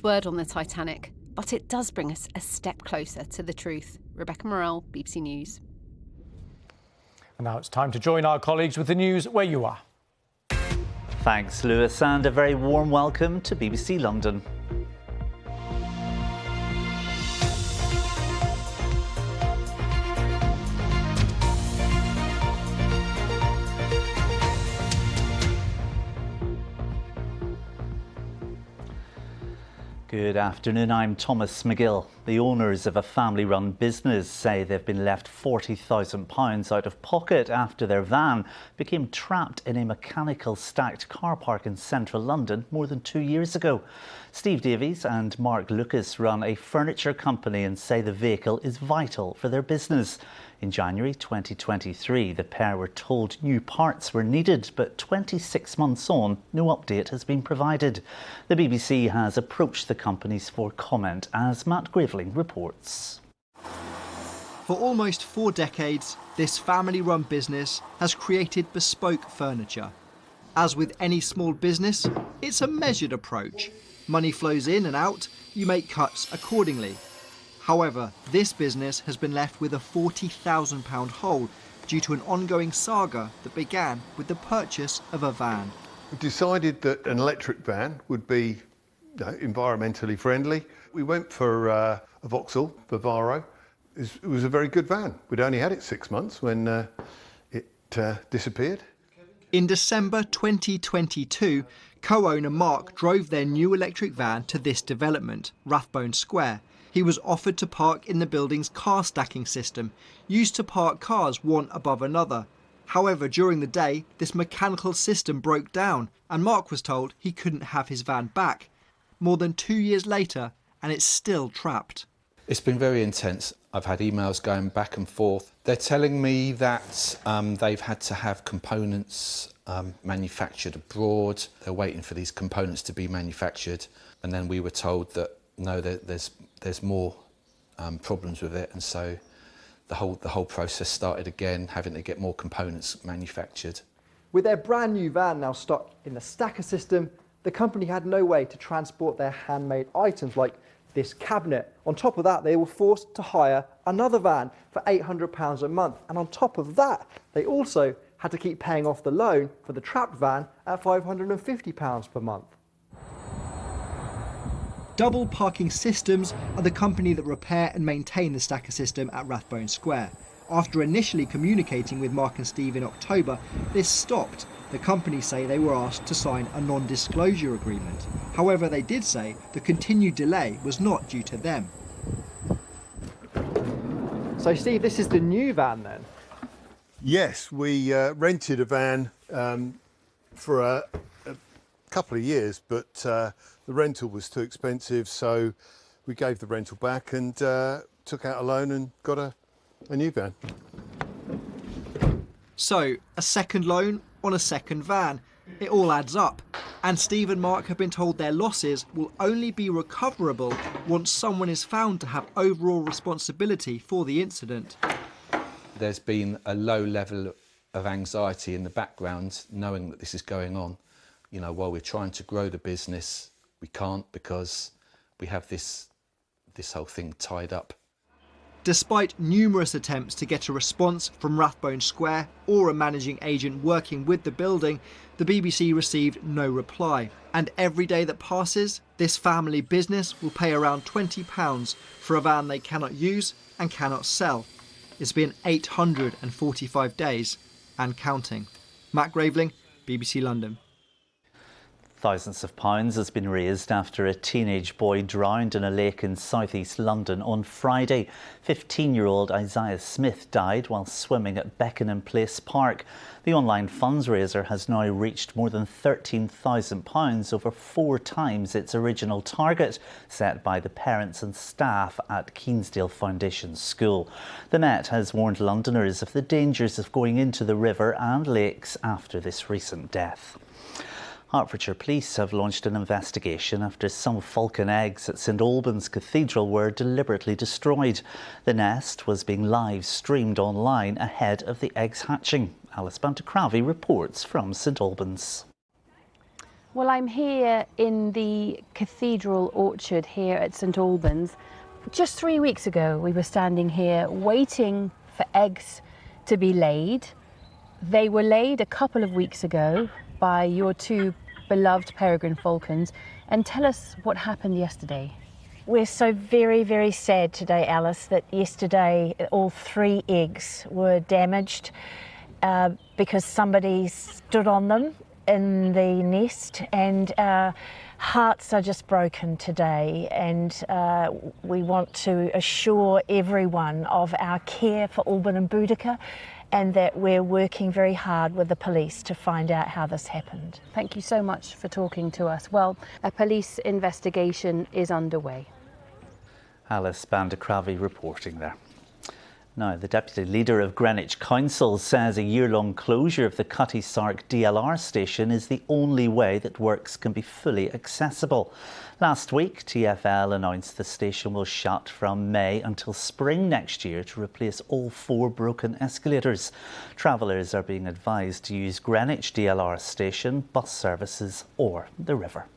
word on the Titanic, but it does bring us a step closer to the truth. Rebecca Morrell, BBC News. And now it's time to join our colleagues with the news where you are. Thanks, Lewis, and a very warm welcome to BBC London. Good afternoon, I'm Thomas Magill. The owners of a family-run business say they've been left £40,000 out of pocket after their van became trapped in a mechanical stacked car park in central London more than 2 years ago. Steve Davies and Mark Lucas run a furniture company and say the vehicle is vital for their business. In January 2023, the pair were told new parts were needed, but 26 months on, no update has been provided. The BBC has approached the companies for comment, as Matt Graveling reports. For almost 4 decades, this family-run business has created bespoke furniture. As with any small business, it's a measured approach. Money flows in and out, you make cuts accordingly. However, this business has been left with a £40,000 hole due to an ongoing saga that began with the purchase of a van. We decided that an electric van would be environmentally friendly. We went for a Vauxhall Bavaro. It was a very good van. We'd only had it 6 months when it disappeared. In December 2022, co-owner Mark drove their new electric van to this development, Rathbone Square. He was offered to park in the building's car stacking system, used to park cars one above another. However, during the day, this mechanical system broke down and Mark was told he couldn't have his van back. More than 2 years later, and it's still trapped. It's been very intense. I've had emails going back and forth. They're telling me that they've had to have components manufactured abroad. They're waiting for these components to be manufactured. And then we were told that, no, there's more problems with it. And so the whole process started again, having to get more components manufactured. With their brand new van now stuck in the stacker system, the company had no way to transport their handmade items like this cabinet. On top of that, they were forced to hire another van for £800 a month. And on top of that, they also had to keep paying off the loan for the trapped van at £550 per month. Double Parking Systems are the company that repair and maintain the stacker system at Rathbone Square. After initially communicating with Mark and Steve in October, this stopped. The company say they were asked to sign a non-disclosure agreement. However, they did say the continued delay was not due to them. So Steve, this is the new van then? Yes, we rented a van for a couple of years, but the rental was too expensive, so we gave the rental back and took out a loan and got a new van. So, a second loan on a second van. It all adds up. And Steve and Mark have been told their losses will only be recoverable once someone is found to have overall responsibility for the incident. There's been a low level of anxiety in the background, knowing that this is going on. You know, while we're trying to grow the business, we can't because we have this whole thing tied up. Despite numerous attempts to get a response from Rathbone Square or a managing agent working with the building, the BBC received no reply. And every day that passes, this family business will pay around £20 for a van they cannot use and cannot sell. It's been 845 days and counting. Matt Graveling, BBC London. Thousands of pounds has been raised after a teenage boy drowned in a lake in southeast London on Friday. 15-year-old Isaiah Smith died while swimming at Beckenham Place Park. The online fundraiser has now reached more than £13,000, over 4 times its original target set by the parents and staff at Keensdale Foundation School. The Met has warned Londoners of the dangers of going into the river and lakes after this recent death. Hertfordshire Police have launched an investigation after some falcon eggs at St Albans Cathedral were deliberately destroyed. The nest was being live streamed online ahead of the eggs hatching. Alice Bantacravi reports from St Albans. Well, I'm here in the Cathedral Orchard here at St Albans. Just 3 weeks ago, we were standing here waiting for eggs to be laid. They were laid a couple of weeks ago by your two beloved peregrine falcons. And tell us what happened yesterday. We're so very, very sad today, Alice, that yesterday all 3 eggs were damaged because somebody stood on them in the nest, and our hearts are just broken today, and we want to assure everyone of our care for Alban and Boudica, and that we're working very hard with the police to find out how this happened. Thank you so much for talking to us. Well, a police investigation is underway. Alice Bandacravi reporting there. Now, the Deputy Leader of Greenwich Council says a year-long closure of the Cutty Sark DLR station is the only way that works can be fully accessible. Last week, TfL announced the station will shut from May until spring next year to replace all 4 broken escalators. Travellers are being advised to use Greenwich DLR station, bus services or the river.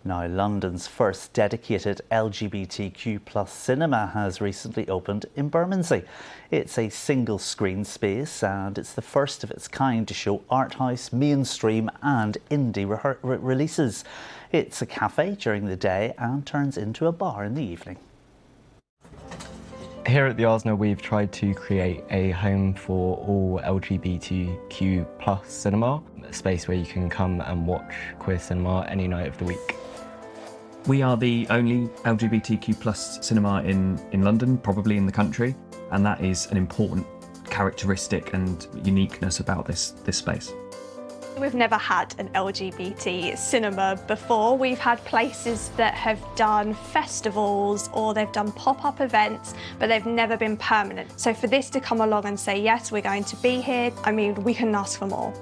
Now, London's first dedicated LGBTQ+ cinema has recently opened in Bermondsey. It's a single screen space and it's the first of its kind to show art house, mainstream and indie releases. It's a cafe during the day and turns into a bar in the evening. Here at the Arsena, we've tried to create a home for all LGBTQ+ cinema, a space where you can come and watch queer cinema any night of the week. We are the only LGBTQ+ cinema in London, probably in the country, and that is an important characteristic and uniqueness about this space. We've never had an LGBT cinema before. We've had places that have done festivals or they've done pop-up events, but they've never been permanent. So for this to come along and say, yes, we're going to be here, I mean, we couldn't ask for more.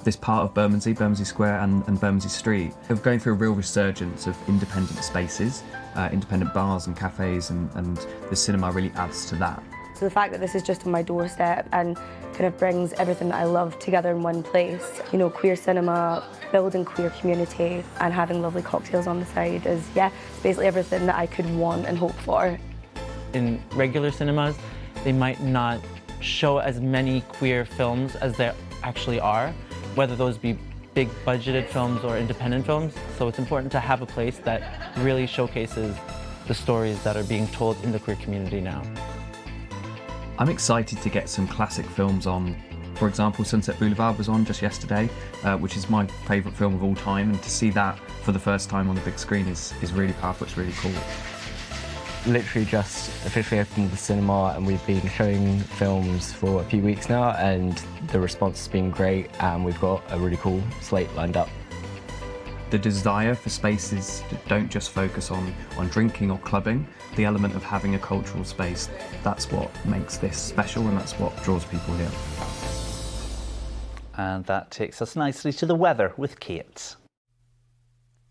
This part of Bermondsey Square and Bermondsey Street are going through a real resurgence of independent spaces, independent bars and cafes, and the cinema really adds to that. So the fact that this is just on my doorstep and kind of brings everything that I love together in one place, you know, queer cinema, building queer community and having lovely cocktails on the side is, yeah, basically everything that I could want and hope for. In regular cinemas, they might not show as many queer films as there actually are, whether those be big budgeted films or independent films. So it's important to have a place that really showcases the stories that are being told in the queer community now. I'm excited to get some classic films on. For example, Sunset Boulevard was on just yesterday, which is my favourite film of all time, and to see that for the first time on the big screen is really powerful, it's really cool. Literally just officially opened the cinema and we've been showing films for a few weeks now and the response has been great and we've got a really cool slate lined up. The desire for spaces that don't just focus on drinking or clubbing, the element of having a cultural space, that's what makes this special and that's what draws people here. And that takes us nicely to the weather with Kate.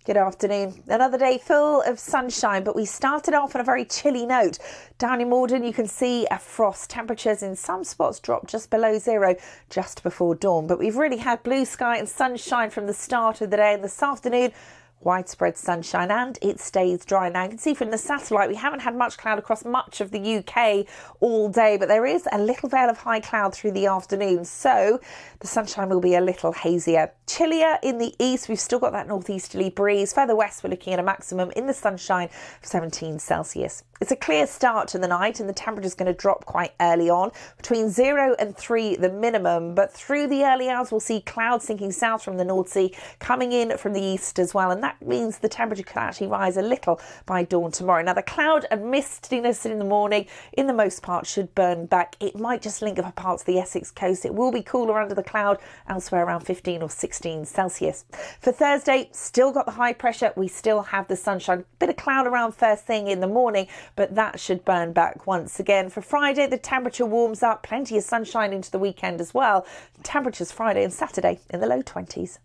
Good afternoon. Another day full of sunshine, but we started off on a very chilly note. Down in Morden, you can see a frost. Temperatures in some spots dropped just below 0 just before dawn. But we've really had blue sky and sunshine from the start of the day, and this afternoon, widespread sunshine and it stays dry. Now you can see from the satellite we haven't had much cloud across much of the UK all day, but there is a little veil of high cloud through the afternoon, so the sunshine will be a little hazier. Chillier in the east, we've still got that northeasterly breeze. Further west we're looking at a maximum in the sunshine of 17 Celsius. It's a clear start to the night and the temperature is going to drop quite early on, between 0 and 3 the minimum, but through the early hours we'll see clouds sinking south from the North Sea coming in from the east as well, and that means the temperature could actually rise a little by dawn tomorrow. Now the cloud and mistiness in the morning in the most part should burn back. It might just linger for parts of the Essex coast. It will be cooler under the cloud, elsewhere around 15 or 16 Celsius. For Thursday, still got the high pressure, we still have the sunshine, bit of cloud around first thing in the morning, but that should burn back once again. For Friday, the temperature warms up, plenty of sunshine into the weekend as well. Temperatures Friday and Saturday in the low 20s.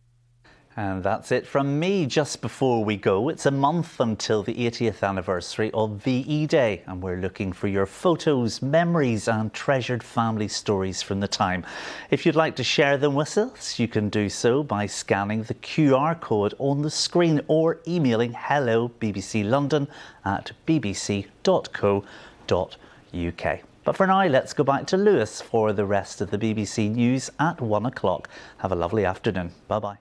And that's it from me. Just before we go, it's a month until the 80th anniversary of VE Day, and we're looking for your photos, memories and treasured family stories from the time. If you'd like to share them with us, you can do so by scanning the QR code on the screen or emailing hello@bbc.co.uk. But for now, let's go back to Lewis for the rest of the BBC News at 1 o'clock. Have a lovely afternoon. Bye-bye.